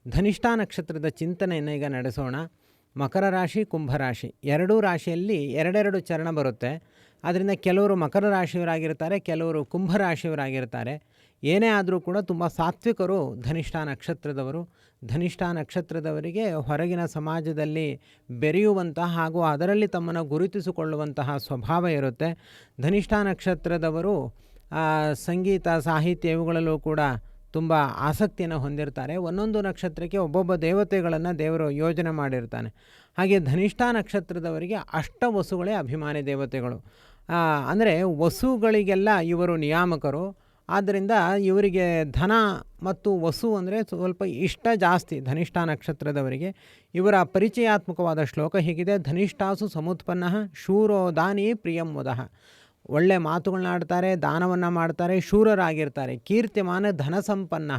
ಧನಿಷ್ಠಾ ನಕ್ಷತ್ರದ ಚಿಂತನೆಯನ್ನು ಈಗ ನಡೆಸೋಣ. ಮಕರ ರಾಶಿ, ಕುಂಭರಾಶಿ ಎರಡೂ ರಾಶಿಯಲ್ಲಿ ಎರಡೆರಡು ಚರಣ ಬರುತ್ತೆ. ಅದರಿಂದ ಕೆಲವರು ಮಕರ ರಾಶಿಯವರಾಗಿರ್ತಾರೆ, ಕೆಲವರು ಕುಂಭರಾಶಿಯವರಾಗಿರ್ತಾರೆ. ಏನೇ ಆದರೂ ಕೂಡ ತುಂಬ ಸಾತ್ವಿಕರು ಧನಿಷ್ಠಾ ನಕ್ಷತ್ರದವರು. ಧನಿಷ್ಠಾ ನಕ್ಷತ್ರದವರಿಗೆ ಹೊರಗಿನ ಸಮಾಜದಲ್ಲಿ ಬೆರೆಯುವಂತಹ ಹಾಗೂ ಅದರಲ್ಲಿ ತಮ್ಮನ್ನು ಗುರುತಿಸಿಕೊಳ್ಳುವಂತಹ ಸ್ವಭಾವ ಇರುತ್ತೆ. ಧನಿಷ್ಠಾ ನಕ್ಷತ್ರದವರು ಸಂಗೀತ, ಸಾಹಿತ್ಯ ಇವುಗಳಲ್ಲೂ ಕೂಡ ತುಂಬ ಆಸಕ್ತಿಯನ್ನು ಹೊಂದಿರ್ತಾರೆ. ಒಂದೊಂದು ನಕ್ಷತ್ರಕ್ಕೆ ಒಬ್ಬೊಬ್ಬ ದೇವತೆಗಳನ್ನು ದೇವರು ಯೋಜನೆ ಮಾಡಿರ್ತಾನೆ. ಹಾಗೆ ಧನಿಷ್ಠಾ ನಕ್ಷತ್ರದವರಿಗೆ ಅಷ್ಟವಸುಗಳೇ ಅಭಿಮಾನಿ ದೇವತೆಗಳು. ಅಂದರೆ ವಸುಗಳಿಗೆಲ್ಲ ಇವರು ನಿಯಾಮಕರು. ಆದ್ದರಿಂದ ಇವರಿಗೆ ಧನ ಮತ್ತು ವಸು ಅಂದರೆ ಸ್ವಲ್ಪ ಇಷ್ಟ ಜಾಸ್ತಿ ಧನಿಷ್ಠಾ ನಕ್ಷತ್ರದವರಿಗೆ. ಇವರ ಪರಿಚಯಾತ್ಮಕವಾದ ಶ್ಲೋಕ ಹೀಗಿದೆ: ಧನಿಷ್ಠಾಸು ಸಮುತ್ಪನ್ನ ಶೂರೋ ದಾನಿ ಪ್ರಿಯಂ ವದಃ. ಒಳ್ಳೆ ಮಾತುಗಳನ್ನ ಆಡ್ತಾರೆ, ದಾನವನ್ನು ಮಾಡ್ತಾರೆ, ಶೂರರಾಗಿರ್ತಾರೆ. ಕೀರ್ತಿಮಾನ ಧನ ಸಂಪನ್ನ,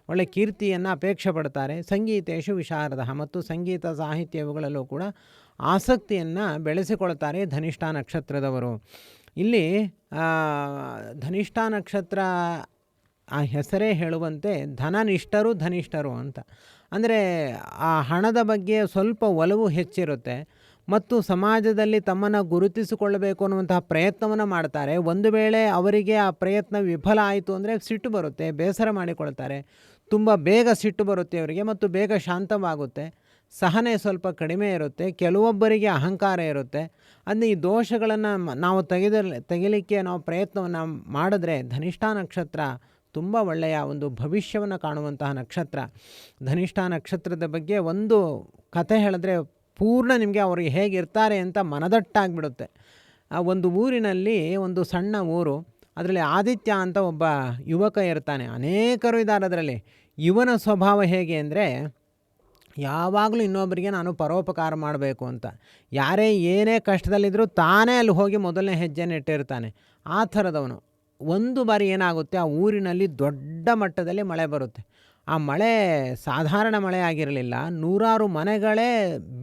ಒಳ್ಳೆ ಕೀರ್ತಿಯನ್ನು ಅಪೇಕ್ಷೆ ಪಡ್ತಾರೆ. ಸಂಗೀತೇಶು ವಿಶಾರದ, ಮತ್ತು ಸಂಗೀತ ಸಾಹಿತ್ಯ ಇವುಗಳಲ್ಲೂ ಕೂಡ ಆಸಕ್ತಿಯನ್ನು ಬೆಳೆಸಿಕೊಳ್ತಾರೆ ಧನಿಷ್ಠಾ ನಕ್ಷತ್ರದವರು. ಇಲ್ಲಿ ಧನಿಷ್ಠಾ ನಕ್ಷತ್ರ ಆ ಹೆಸರೇ ಹೇಳುವಂತೆ ಧನನಿಷ್ಠರು ಧನಿಷ್ಠರು ಅಂತ. ಅಂದರೆ ಆ ಹಣದ ಬಗ್ಗೆ ಸ್ವಲ್ಪ ಒಲವು ಹೆಚ್ಚಿರುತ್ತೆ ಮತ್ತು ಸಮಾಜದಲ್ಲಿ ತಮ್ಮನ್ನು ಗುರುತಿಸಿಕೊಳ್ಳಬೇಕು ಅನ್ನುವಂತಹ ಪ್ರಯತ್ನವನ್ನು ಮಾಡ್ತಾರೆ. ಒಂದು ವೇಳೆ ಅವರಿಗೆ ಆ ಪ್ರಯತ್ನ ವಿಫಲ ಆಯಿತು ಅಂದರೆ ಸಿಟ್ಟು ಬರುತ್ತೆ, ಬೇಸರ ಮಾಡಿಕೊಳ್ತಾರೆ. ತುಂಬ ಬೇಗ ಸಿಟ್ಟು ಬರುತ್ತೆ ಅವರಿಗೆ ಮತ್ತು ಬೇಗ ಶಾಂತವಾಗುತ್ತೆ. ಸಹನೆ ಸ್ವಲ್ಪ ಕಡಿಮೆ ಇರುತ್ತೆ. ಕೆಲವೊಬ್ಬರಿಗೆ ಅಹಂಕಾರ ಇರುತ್ತೆ. ಅಂದರೆ ಈ ದೋಷಗಳನ್ನು ನಾವು ತೆಗಿಲಿಕ್ಕೆ ನಾವು ಪ್ರಯತ್ನವನ್ನು ಮಾಡಿದ್ರೆ ಧನಿಷ್ಠಾ ನಕ್ಷತ್ರ ತುಂಬ ಒಳ್ಳೆಯ ಒಂದು ಭವಿಷ್ಯವನ್ನು ಕಾಣುವಂತಹ ನಕ್ಷತ್ರ. ಧನಿಷ್ಠಾ ನಕ್ಷತ್ರದ ಬಗ್ಗೆ ಒಂದು ಕಥೆ ಹೇಳಿದ್ರೆ ಪೂರ್ಣ ನಿಮಗೆ ಅವರು ಹೇಗಿರ್ತಾರೆ ಅಂತ ಮನದಟ್ಟಾಗಿಬಿಡುತ್ತೆ. ಒಂದು ಊರಿನಲ್ಲಿ, ಒಂದು ಸಣ್ಣ ಊರು, ಅದರಲ್ಲಿ ಆದಿತ್ಯ ಅಂತ ಒಬ್ಬ ಯುವಕ ಇರ್ತಾನೆ. ಅನೇಕರು ಇದ್ದಾರೆ ಅದರಲ್ಲಿ. ಇವನ ಸ್ವಭಾವ ಹೇಗೆ ಅಂದರೆ ಯಾವಾಗಲೂ ಇನ್ನೊಬ್ಬರಿಗೆ ನಾನು ಪರೋಪಕಾರ ಮಾಡಬೇಕು ಅಂತ. ಯಾರೇ ಏನೇ ಕಷ್ಟದಲ್ಲಿದ್ದರೂ ತಾನೇ ಅಲ್ಲಿ ಹೋಗಿ ಮೊದಲನೇ ಹೆಜ್ಜೆಯನ್ನು ಇಟ್ಟಿರ್ತಾನೆ. ಆ ಥರದವನು. ಒಂದು ಬಾರಿ ಏನಾಗುತ್ತೆ, ಆ ಊರಿನಲ್ಲಿ ದೊಡ್ಡ ಮಟ್ಟದಲ್ಲಿ ಮಳೆ ಬರುತ್ತೆ. ಆ ಮಳೆ ಸಾಧಾರಣ ಮಳೆ ಆಗಿರಲಿಲ್ಲ, ನೂರಾರು ಮನೆಗಳೇ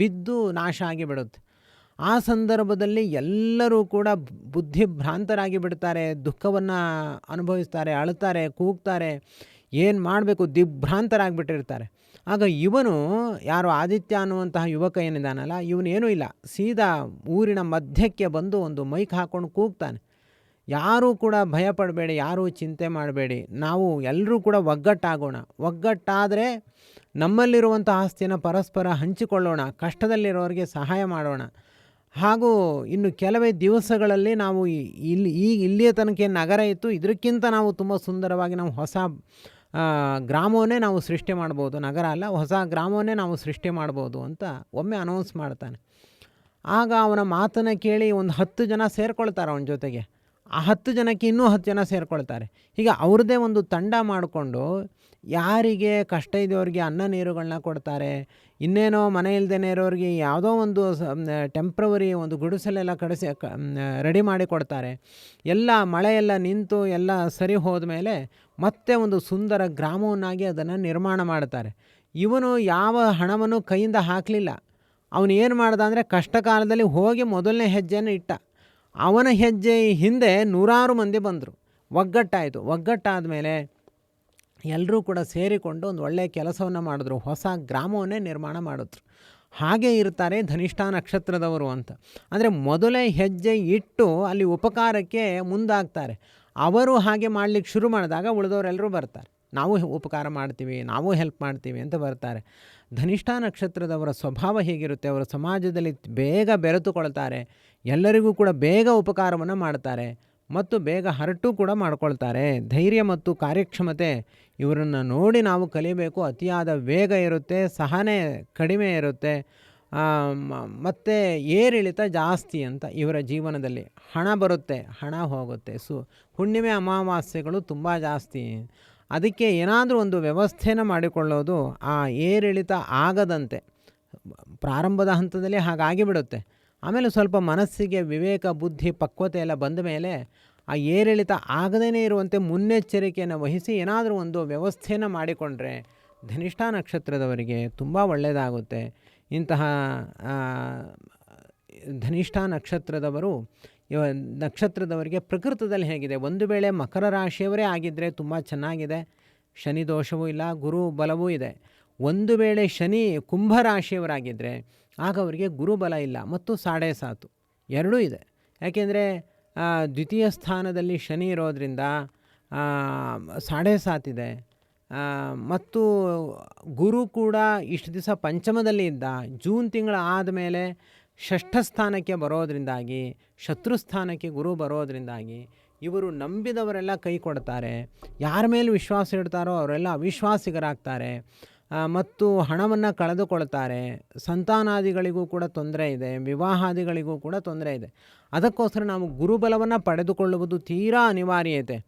ಬಿದ್ದು ನಾಶ ಆಗಿಬಿಡುತ್ತೆ. ಆ ಸಂದರ್ಭದಲ್ಲಿ ಎಲ್ಲರೂ ಕೂಡ ಬುದ್ಧಿಭ್ರಾಂತರಾಗಿ ಬಿಡ್ತಾರೆ, ದುಃಖವನ್ನು ಅನುಭವಿಸ್ತಾರೆ, ಅಳ್ತಾರೆ, ಕೂಗ್ತಾರೆ, ಏನು ಮಾಡಬೇಕು ದಿಗ್ಭ್ರಾಂತರಾಗಿಬಿಟ್ಟಿರ್ತಾರೆ. ಆಗ ಇವನು, ಯಾರು ಆದಿತ್ಯ ಅನ್ನುವಂತಹ ಯುವಕ ಏನಿದ್ದಾನಲ್ಲ, ಇವನೇನೂ ಇಲ್ಲ, ಸೀದಾ ಊರಿನ ಮಧ್ಯಕ್ಕೆ ಬಂದು ಒಂದು ಮೈಕ್ ಹಾಕ್ಕೊಂಡು ಕೂಗ್ತಾನೆ: ಯಾರೂ ಕೂಡ ಭಯಪಡಬೇಡಿ, ಯಾರೂ ಚಿಂತೆ ಮಾಡಬೇಡಿ, ನಾವು ಎಲ್ಲರೂ ಕೂಡ ಒಗ್ಗಟ್ಟಾಗೋಣ. ಒಗ್ಗಟ್ಟಾದರೆ ನಮ್ಮಲ್ಲಿರುವಂಥ ಆಸ್ತಿಯನ್ನು ಪರಸ್ಪರ ಹಂಚಿಕೊಳ್ಳೋಣ, ಕಷ್ಟದಲ್ಲಿರೋರಿಗೆ ಸಹಾಯ ಮಾಡೋಣ. ಹಾಗೂ ಇನ್ನು ಕೆಲವೇ ದಿವಸಗಳಲ್ಲಿ ನಾವು ಇಲ್ಲಿಯ ತನಕ ನಗರ ಇತ್ತು, ಇದಕ್ಕಿಂತ ನಾವು ತುಂಬ ಸುಂದರವಾಗಿ ನಾವು ಹೊಸ ಗ್ರಾಮವನ್ನೇ ನಾವು ಸೃಷ್ಟಿ ಮಾಡ್ಬೋದು, ನಗರ ಅಲ್ಲ, ಹೊಸ ಗ್ರಾಮವನ್ನೇ ನಾವು ಸೃಷ್ಟಿ ಮಾಡ್ಬೋದು ಅಂತ ಒಮ್ಮೆ ಅನೌನ್ಸ್ ಮಾಡ್ತಾನೆ. ಆಗ ಅವನ ಮಾತನ್ನು ಕೇಳಿ ಒಂದು 10 ಜನ ಸೇರಿಕೊಳ್ತಾರೆ ಅವನ ಜೊತೆಗೆ. ಆ 10 ಜನಕ್ಕೆ ಇನ್ನೂ 10 ಜನ ಸೇರಿಕೊಳ್ತಾರೆ. ಹೀಗೆ ಅವ್ರದ್ದೇ ಒಂದು ತಂಡ ಮಾಡಿಕೊಂಡು ಯಾರಿಗೆ ಕಷ್ಟ ಇದೆಯವ್ರಿಗೆ ಅನ್ನ ನೀರುಗಳನ್ನ ಕೊಡ್ತಾರೆ. ಇನ್ನೇನೋ ಮನೆ ಇಲ್ಲದೇ ಇರೋರಿಗೆ ಯಾವುದೋ ಒಂದು ಟೆಂಪ್ರವರಿ ಒಂದು ಗುಡಿಸಲೆಲ್ಲ ರೆಡಿ ಮಾಡಿ ಕೊಡ್ತಾರೆ. ಎಲ್ಲ ಮಳೆಯೆಲ್ಲ ನಿಂತು ಎಲ್ಲ ಸರಿ ಹೋದ ಮೇಲೆ ಮತ್ತೆ ಒಂದು ಸುಂದರ ಗ್ರಾಮವನ್ನಾಗಿ ಅದನ್ನು ನಿರ್ಮಾಣ ಮಾಡ್ತಾರೆ. ಇವನು ಯಾವ ಹಣವನ್ನು ಕೈಯಿಂದ ಹಾಕಲಿಲ್ಲ. ಅವನು ಏನು ಮಾಡ್ದ ಅಂದರೆ ಕಷ್ಟ ಕಾಲದಲ್ಲಿ ಹೋಗಿ ಮೊದಲನೇ ಹೆಜ್ಜೆಯನ್ನು ಇಟ್ಟ. ಅವನ ಹೆಜ್ಜೆ ಹಿಂದೆ ನೂರಾರು ಮಂದಿ ಬಂದರು. ಒಗ್ಗಟ್ಟಾಯಿತು. ಒಗ್ಗಟ್ಟಾದ ಮೇಲೆ ಎಲ್ಲರೂ ಕೂಡ ಸೇರಿಕೊಂಡು ಒಂದು ಒಳ್ಳೆಯ ಕೆಲಸವನ್ನು ಮಾಡಿದ್ರು, ಹೊಸ ಗ್ರಾಮವನ್ನೇ ನಿರ್ಮಾಣ ಮಾಡಿದ್ರು. ಹಾಗೆ ಇರ್ತಾರೆ ಧನಿಷ್ಠಾ ನಕ್ಷತ್ರದವರು ಅಂತ. ಅಂದರೆ ಮೊದಲೇ ಹೆಜ್ಜೆ ಇಟ್ಟು ಅಲ್ಲಿ ಉಪಕಾರಕ್ಕೆ ಮುಂದಾಗ್ತಾರೆ. ಅವರು ಹಾಗೆ ಮಾಡಲಿಕ್ಕೆ ಶುರು ಮಾಡಿದಾಗ ಉಳಿದವರೆಲ್ಲರೂ ಬರ್ತಾರೆ, ನಾವು ಉಪಕಾರ ಮಾಡ್ತೀವಿ, ನಾವು ಹೆಲ್ಪ್ ಮಾಡ್ತೀವಿ ಅಂತ ಬರ್ತಾರೆ. ಧನಿಷ್ಠಾ ನಕ್ಷತ್ರದವರ ಸ್ವಭಾವ ಹೇಗಿರುತ್ತೆ, ಅವರ ಸಮಾಜದಲ್ಲಿ ಬೇಗ ಬೆರೆತುಕೊಳ್ತಾರೆ, ಎಲ್ಲರಿಗೂ ಕೂಡ ಬೇಗ ಉಪಕಾರವನ್ನು ಮಾಡ್ತಾರೆ ಮತ್ತು ಬೇಗ ಹರಟು ಕೂಡ ಮಾಡ್ಕೊಳ್ತಾರೆ. ಧೈರ್ಯ ಮತ್ತು ಕಾರ್ಯಕ್ಷಮತೆ ಇವರನ್ನು ನೋಡಿ ನಾವು ಕಲಿಬೇಕು. ಅತಿಯಾದ ವೇಗ ಇರುತ್ತೆ, ಸಹನೆ ಕಡಿಮೆ ಇರುತ್ತೆ, ಮತ್ತು ಏರಿಳಿತ ಜಾಸ್ತಿ ಅಂತ ಇವರ ಜೀವನದಲ್ಲಿ. ಹಣ ಬರುತ್ತೆ, ಹಣ ಹೋಗುತ್ತೆ. ಹುಣ್ಣಿಮೆ ಅಮಾವಾಸ್ಯೆಗಳು ತುಂಬ ಜಾಸ್ತಿ. ಅದಕ್ಕೆ ಏನಾದರೂ ಒಂದು ವ್ಯವಸ್ಥೆನ ಮಾಡಿಕೊಳ್ಳೋದು, ಆ ಏರಿಳಿತ ಆಗದಂತೆ. ಪ್ರಾರಂಭದ ಹಂತದಲ್ಲಿ ಹಾಗಾಗಿಬಿಡುತ್ತೆ. ಆಮೇಲೆ ಸ್ವಲ್ಪ ಮನಸ್ಸಿಗೆ ವಿವೇಕ, ಬುದ್ಧಿ, ಪಕ್ವತೆ ಎಲ್ಲ ಬಂದ ಮೇಲೆ ಆ ಏರಿಳಿತ ಆಗದೇ ಇರುವಂತೆ ಮುನ್ನೆಚ್ಚರಿಕೆಯನ್ನು ವಹಿಸಿ ಏನಾದರೂ ಒಂದು ವ್ಯವಸ್ಥೆಯನ್ನು ಮಾಡಿಕೊಂಡ್ರೆ ಧನಿಷ್ಠಾ ನಕ್ಷತ್ರದವರಿಗೆ ತುಂಬ ಒಳ್ಳೆಯದಾಗುತ್ತೆ. ಇಂತಹ ಧನಿಷ್ಠಾ ನಕ್ಷತ್ರದವರಿಗೆ ಪ್ರಕೃತದಲ್ಲಿ ಹೇಗಿದೆ, ಒಂದು ವೇಳೆ ಮಕರ ರಾಶಿಯವರೇ ಆಗಿದ್ದರೆ ತುಂಬ ಚೆನ್ನಾಗಿದೆ, ಶನಿ ದೋಷವೂ ಇಲ್ಲ, ಗುರು ಬಲವೂ ಇದೆ. ಒಂದು ವೇಳೆ ಶನಿ ಕುಂಭರಾಶಿಯವರಾಗಿದ್ದರೆ ಆಗ ಅವರಿಗೆ ಗುರುಬಲ ಇಲ್ಲ ಮತ್ತು ಸಾಡೆ ಸಾತು ಎರಡೂ ಇದೆ. ಯಾಕೆಂದರೆ ದ್ವಿತೀಯ ಸ್ಥಾನದಲ್ಲಿ ಶನಿ ಇರೋದರಿಂದ ಸಾಡೆ ಸಾತಿದೆ. ಮತ್ತು ಗುರು ಕೂಡ ಇಷ್ಟು ದಿವಸ ಪಂಚಮದಲ್ಲಿ ಇದ್ದ, ಜೂನ್ ತಿಂಗಳ ಆದಮೇಲೆ ಷಷ್ಠ ಸ್ಥಾನಕ್ಕೆ ಬರೋದರಿಂದಾಗಿ, ಶತ್ರುಸ್ಥಾನಕ್ಕೆ ಗುರು ಬರೋದರಿಂದಾಗಿ ಇವರು ನಂಬಿದವರೆಲ್ಲ ಕೈ ಕೊಡ್ತಾರೆ. ಯಾರ ಮೇಲೆ ವಿಶ್ವಾಸ ಇಡ್ತಾರೋ ಅವರೆಲ್ಲ ಅವಿಶ್ವಾಸಿಗರಾಗ್ತಾರೆ ಮತ್ತು ಹಣವನ್ನು ಕಳೆದುಕೊಳ್ತಾರೆ. ಸಂತಾನಾದಿಗಳಿಗೂ ಕೂಡ ತೊಂದರೆ ಇದೆ, ವಿವಾಹಾದಿಗಳಿಗೂ ಕೂಡ ತೊಂದರೆ ಇದೆ. ಅದಕ್ಕೋಸ್ಕರ ನಾವು ಗುರುಬಲವನ್ನು ಪಡೆದುಕೊಳ್ಳುವುದು ತೀರಾ ಅನಿವಾರ್ಯತೆ.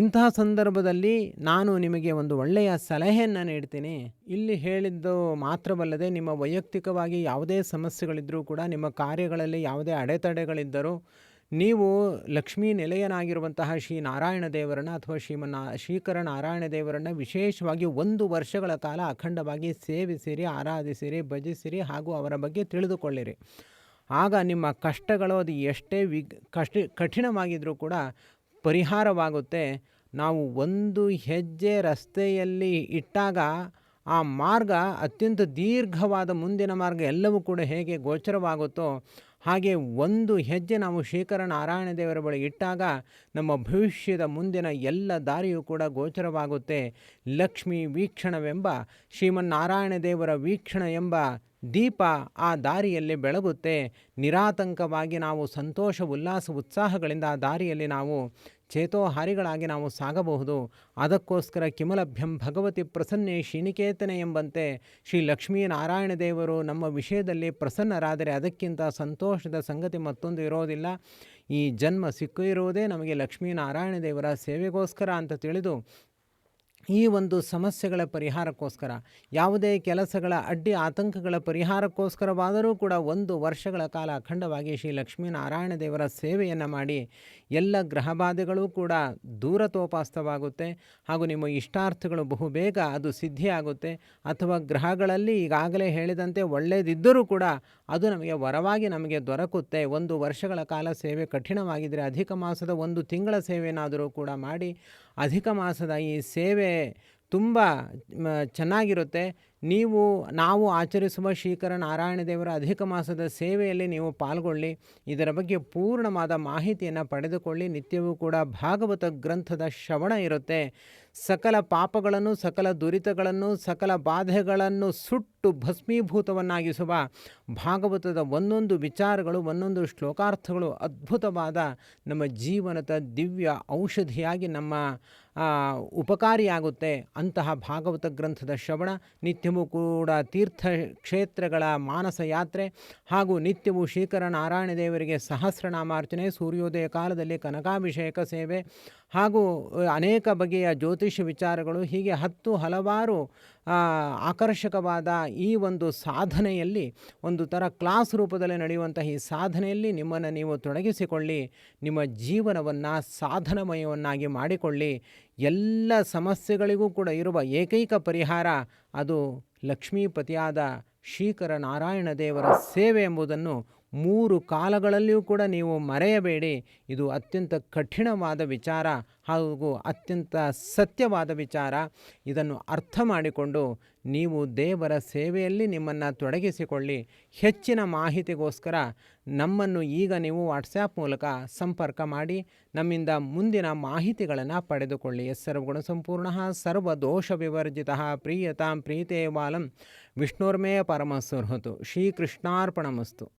ಇಂತಹ ಸಂದರ್ಭದಲ್ಲಿ ನಾನು ನಿಮಗೆ ಒಂದು ಒಳ್ಳೆಯ ಸಲಹೆಯನ್ನು ನೀಡ್ತೀನಿ. ಇಲ್ಲಿ ಹೇಳಿದ್ದು ಮಾತ್ರವಲ್ಲದೆ ನಿಮ್ಮ ವೈಯಕ್ತಿಕವಾಗಿ ಯಾವುದೇ ಸಮಸ್ಯೆಗಳಿದ್ದರೂ ಕೂಡ, ನಿಮ್ಮ ಕಾರ್ಯಗಳಲ್ಲಿ ಯಾವುದೇ ಅಡೆತಡೆಗಳಿದ್ದರೂ ನೀವು ಲಕ್ಷ್ಮೀ ನಿಲಯನಾಗಿರುವಂತಹ ಶ್ರೀ ನಾರಾಯಣ ದೇವರನ್ನು ಅಥವಾ ಶ್ರೀಕರ ನಾರಾಯಣ ದೇವರನ್ನು ವಿಶೇಷವಾಗಿ 1 ವರ್ಷಗಳ ಕಾಲ ಅಖಂಡವಾಗಿ ಸೇವಿಸಿರಿ, ಆರಾಧಿಸಿರಿ, ಭಜಿಸಿರಿ ಹಾಗೂ ಅವರ ಬಗ್ಗೆ ತಿಳಿದುಕೊಳ್ಳಿರಿ. ಆಗ ನಿಮ್ಮ ಕಷ್ಟಗಳು ಅದು ಎಷ್ಟೇ ಕಠಿಣವಾಗಿದ್ದರೂ ಕೂಡ ಪರಿಹಾರವಾಗುತ್ತೆ. ನಾವು ಒಂದು ಹೆಜ್ಜೆ ರಸ್ತೆಯಲ್ಲಿ ಇಟ್ಟಾಗ ಆ ಮಾರ್ಗ ಅತ್ಯಂತ ದೀರ್ಘವಾದ ಮುಂದಿನ ಮಾರ್ಗ ಎಲ್ಲವೂ ಕೂಡ ಹೇಗೆ ಗೋಚರವಾಗುತ್ತೋ ಹಾಗೆ ಒಂದು ಹೆಜ್ಜೆ ನಾವು ಶ್ರೀಕರ ನಾರಾಯಣ ದೇವರ ಬಳಿ ಇಟ್ಟಾಗ ನಮ್ಮ ಭವಿಷ್ಯದ ಮುಂದಿನ ಎಲ್ಲ ದಾರಿಯೂ ಕೂಡ ಗೋಚರವಾಗುತ್ತೆ. ಲಕ್ಷ್ಮೀ ವೀಕ್ಷಣವೆಂಬ ಶ್ರೀಮನ್ನಾರಾಯಣ ದೇವರ ವೀಕ್ಷಣ ಎಂಬ ದೀಪ ಆ ದಾರಿಯಲ್ಲಿ ಬೆಳಗುತ್ತೆ. ನಿರಾತಂಕವಾಗಿ ನಾವು ಸಂತೋಷ, ಉಲ್ಲಾಸ, ಉತ್ಸಾಹಗಳಿಂದ ಆ ದಾರಿಯಲ್ಲಿ ನಾವು ಚೇತೋಹಾರಿಗಳಾಗಿ ನಾವು ಸಾಗಬಹುದು. ಅದಕ್ಕೋಸ್ಕರ ಕಿಮಲಭ್ಯಂ ಭಗವತಿ ಪ್ರಸನ್ನೆ ಶ್ರೀನಿಕೇತನೆ ಎಂಬಂತೆ ಶ್ರೀ ಲಕ್ಷ್ಮೀನಾರಾಯಣ ದೇವರು ನಮ್ಮ ವಿಷಯದಲ್ಲಿ ಪ್ರಸನ್ನರಾದರೆ ಅದಕ್ಕಿಂತ ಸಂತೋಷದ ಸಂಗತಿ ಮತ್ತೊಂದು ಇರೋದಿಲ್ಲ. ಈ ಜನ್ಮ ಸಿಕ್ಕಿರುವುದೇ ನಮಗೆ ಲಕ್ಷ್ಮೀನಾರಾಯಣ ದೇವರ ಸೇವೆಗೋಸ್ಕರ ಅಂತ ತಿಳಿದು ಈ ಒಂದು ಸಮಸ್ಯೆಗಳ ಪರಿಹಾರಕ್ಕೋಸ್ಕರ, ಯಾವುದೇ ಕೆಲಸಗಳ ಅಡ್ಡಿ ಆತಂಕಗಳ ಪರಿಹಾರಕ್ಕೋಸ್ಕರವಾದರೂ ಕೂಡ 1 ವರ್ಷಗಳ ಕಾಲ ಅಖಂಡವಾಗಿ ಶ್ರೀ ಲಕ್ಷ್ಮೀನಾರಾಯಣ ದೇವರ ಸೇವೆಯನ್ನು ಮಾಡಿ ಎಲ್ಲ ಗ್ರಹಬಾಧೆಗಳೂ ಕೂಡ ದೂರತೋಪಾಸ್ತವಾಗುತ್ತೆ ಹಾಗೂ ನಿಮ್ಮ ಇಷ್ಟಾರ್ಥಗಳು ಬಹುಬೇಗ ಅದು ಸಿದ್ಧಿಯಾಗುತ್ತೆ. ಅಥವಾ ಗ್ರಹಗಳಲ್ಲಿ ಈಗಾಗಲೇ ಹೇಳಿದಂತೆ ಒಳ್ಳೆಯದಿದ್ದರೂ ಕೂಡ ಅದು ನಮಗೆ ವರವಾಗಿ ನಮಗೆ ದೊರಕುತ್ತೆ. 1 ವರ್ಷಗಳ ಕಾಲ ಸೇವೆ ಕಠಿಣವಾಗಿದ್ದರೆ ಅಧಿಕ ಮಾಸದ 1 ತಿಂಗಳ ಸೇವೆನಾದರೂ ಕೂಡ ಮಾಡಿ, ಅಧಿಕ ಮಾಸದ ಈ ಸೇವೆ ತುಂಬ ಚೆನ್ನಾಗಿರುತ್ತೆ. ನಾವು ಆಚರಿಸುವ ಶ್ರೀಕರ ನಾರಾಯಣ ದೇವರ ಅಧಿಕ ಮಾಸದ ಸೇವೆಯಲ್ಲಿ ನೀವು ಪಾಲ್ಗೊಳ್ಳಿ. ಇದರ ಬಗ್ಗೆ ಪೂರ್ಣವಾದ ಮಾಹಿತಿಯನ್ನು ಪಡೆದುಕೊಳ್ಳಿ. ನಿತ್ಯವೂ ಕೂಡ ಭಾಗವತ ಗ್ರಂಥದ ಶ್ರವಣ ಇರುತ್ತೆ. ಸಕಲ ಪಾಪಗಳನ್ನು, ಸಕಲ ದುರಿತಗಳನ್ನು, ಸಕಲ ಬಾಧೆಗಳನ್ನು ಸುಟ್ಟು ಭಸ್ಮೀಭೂತವನ್ನಾಗಿಸುವ ಭಾಗವತದ ಒಂದೊಂದು ವಿಚಾರಗಳು, ಒಂದೊಂದು ಶ್ಲೋಕಾರ್ಥಗಳು ಅದ್ಭುತವಾದ ನಮ್ಮ ಜೀವನದ ದಿವ್ಯ ಔಷಧಿಯಾಗಿ ನಮ್ಮ ಉಪಕಾರಿಯಾಗುತ್ತೆ. ಅಂತಹ ಭಾಗವತ ಗ್ರಂಥದ ಶ್ರವಣ, ನಿತ್ಯವೂ ಕೂಡ ತೀರ್ಥಕ್ಷೇತ್ರಗಳ ಮಾನಸ ಯಾತ್ರೆ ಹಾಗೂ ನಿತ್ಯವೂ ಶ್ರೀಕರ ನಾರಾಯಣ ದೇವರಿಗೆ ಸಹಸ್ರನಾಮಾರ್ಚನೆ, ಸೂರ್ಯೋದಯ ಕಾಲದಲ್ಲಿ ಕನಕಾಭಿಷೇಕ ಸೇವೆ ಹಾಗೂ ಅನೇಕ ಬಗೆಯ ಜ್ಯೋತಿಷ್ಯ ವಿಚಾರಗಳು, ಹೀಗೆ ಹಲವಾರು ಆಕರ್ಷಕವಾದ ಈ ಒಂದು ಸಾಧನೆಯಲ್ಲಿ, ಒಂದು ಥರ ಕ್ಲಾಸ್ ರೂಪದಲ್ಲಿ ನಡೆಯುವಂತಹ ಈ ಸಾಧನೆಯಲ್ಲಿ ನಿಮ್ಮನ್ನು ನೀವು ತೊಡಗಿಸಿಕೊಳ್ಳಿ. ನಿಮ್ಮ ಜೀವನವನ್ನು ಸಾಧನಮಯವನ್ನಾಗಿ ಮಾಡಿಕೊಳ್ಳಿ. ಎಲ್ಲ ಸಮಸ್ಯೆಗಳಿಗೂ ಕೂಡ ಇರುವ ಏಕೈಕ ಪರಿಹಾರ ಅದು ಲಕ್ಷ್ಮೀಪತಿಯಾದ ಶ್ರೀಕರ ನಾರಾಯಣ ದೇವರ ಸೇವೆ ಎಂಬುದನ್ನು 3 ಕಾಲಗಳಲ್ಲಿಯೂ ಕೂಡ ನೀವು ಮರೆಯಬೇಡಿ. ಇದು ಅತ್ಯಂತ ಕಠಿಣವಾದ ವಿಚಾರ ಹಾಗೂ ಅತ್ಯಂತ ಸತ್ಯವಾದ ವಿಚಾರ. ಇದನ್ನು ಅರ್ಥ ಮಾಡಿಕೊಂಡು ನೀವು ದೇವರ ಸೇವೆಯಲ್ಲಿ ನಿಮ್ಮನ್ನು ತೊಡಗಿಸಿಕೊಳ್ಳಿ. ಹೆಚ್ಚಿನ ಮಾಹಿತಿಗೋಸ್ಕರ ನಮ್ಮನ್ನು ಈಗ ನೀವು ವಾಟ್ಸ್ಯಾಪ್ ಮೂಲಕ ಸಂಪರ್ಕ ಮಾಡಿ ನಮ್ಮಿಂದ ಮುಂದಿನ ಮಾಹಿತಿಗಳನ್ನು ಪಡೆದುಕೊಳ್ಳಿ. ಸರ್ವಗುಣ ಸಂಪೂರ್ಣ ಸರ್ವದೋಷ ವಿವರ್ಜಿತ ಪ್ರೀಯತಾಂ ಪ್ರೀತೆ ಬಾಲಂ ವಿಷ್ಣುರ್ಮೇ ಪರಮಸುರ್ಹತು. ಶ್ರೀಕೃಷ್ಣಾರ್ಪಣಮಸ್ತು.